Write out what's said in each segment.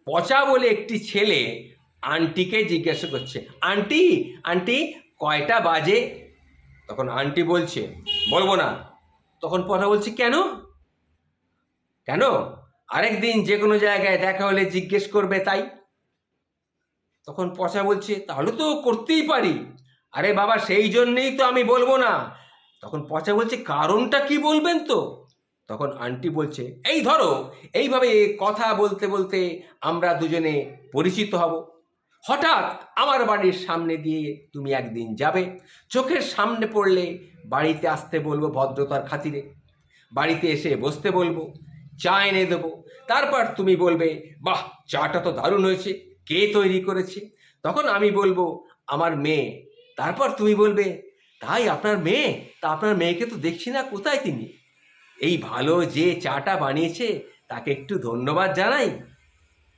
পচা বলে একটি ছেলে আন্টিকে জিজ্ঞাসা করছে, আন্টি আন্টি কয়টা বাজে? তখন আন্টি বলছে, বলবো না। তখন পচা বলছে, কেন কেন? আরেকদিন যে কোনো জায়গায় দেখা হলে জিজ্ঞেস করবে তাই। তখন পচা বলছে, তাহলে তো করতেই পারি। আরে বাবা, সেই জন্যেই তো আমি বলবো না। তখন পচা বলছে, কারণটা কি বলবেন তো? তখন আন্টি বলছে, এই ধরো, এইভাবে কথা বলতে বলতে আমরা দুজনে পরিচিত হব। হঠাৎ আমার বাড়ির সামনে দিয়ে তুমি একদিন যাবে, চোখের সামনে পড়লে বাড়িতে আসতে বলবো ভদ্রতার খাতিরে, বাড়িতে এসে বসতে বলবো, চা এনে দেবো। তারপর তুমি বলবে, বাহ, চাটা তো দারুণ হয়েছে, কে তৈরি করেছে? তখন আমি বলবো, আমার মেয়ে। তারপর তুমি বলবে, তাই আপনার মেয়ে? তা আপনার মেয়েকে তো দেখছি না, কোথায় তিনি? এই ভালো যে চাটা বানিয়েছে তাকে একটু ধন্যবাদ জানাই।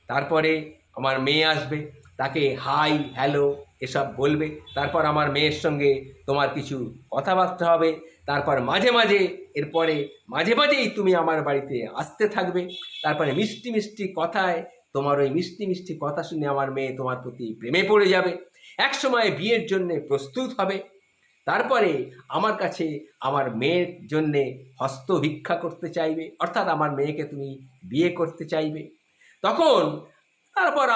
তারপরে আমার মেয়ে আসবে, তাকে হাই হ্যালো এসব বলবে। তারপর আমার মেয়ের সঙ্গে তোমার কিছু কথাবার্তা হবে। তারপর মাঝে মাঝে, এরপরে মাঝে মাঝেই তুমি আমার বাড়িতে আসতে থাকবে। তারপরে মিষ্টি মিষ্টি কথায়, তোমার ওই মিষ্টি মিষ্টি কথা শুনে আমার মেয়ে তোমার প্রতি প্রেমে পড়ে যাবে। একসময় বিয়ের জন্যে প্রস্তুত হবে। তারপরে আমার কাছে আমার মেয়ের জন্যে হস্ত ভিক্ষা করতে চাইবে, অর্থাৎ আমার মেয়েকে তুমি বিয়ে করতে চাইবে। তখন তারপর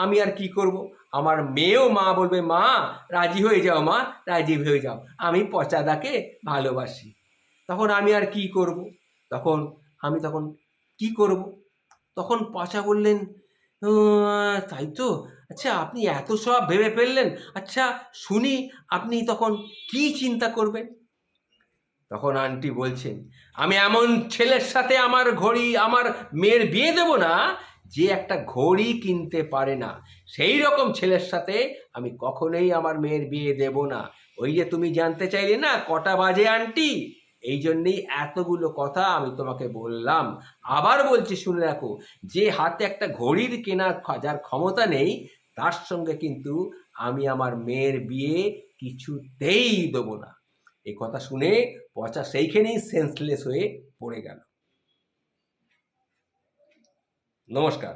আমি আর কি করব? আমার মেয়েও মা বলবে, মা রাজি হয়ে যাও, মা রাজি হয়ে যাও, আমি পচাদাকে ভালোবাসি। তখন আমি আর কি করব? তখন তখন কি করব? তখন পচা বললেন, তাই তো, আচ্ছা আপনি এত সব ভেবে ফেললেন, আচ্ছা শুনি আপনি তখন কি চিন্তা করবেন? তখন আন্টি বলছেন, আমি এমন ছেলের সাথে আমার মেয়ের বিয়ে দেব না যে একটা ঘড়ি কিনতে পারে না। সেই রকম ছেলের সাথে আমি কখনোই আমার মেয়ের বিয়ে দেব না। ওই যে তুমি জানতে চাইলে না কটা বাজে আন্টি, এই জন্যেই এতগুলো কথা আমি তোমাকে বললাম। আবার বলছি, শুনে রাখো, যে হাতে একটা ঘড়ির কেনার যার ক্ষমতা নেই, তার সঙ্গে কিন্তু আমি আমার মেয়ের বিয়ে কিছুতেই দেবো না। এই কথা শুনে পচা সেইখানেই সেন্সলেস হয়ে পড়ে গেল। নমস্কার।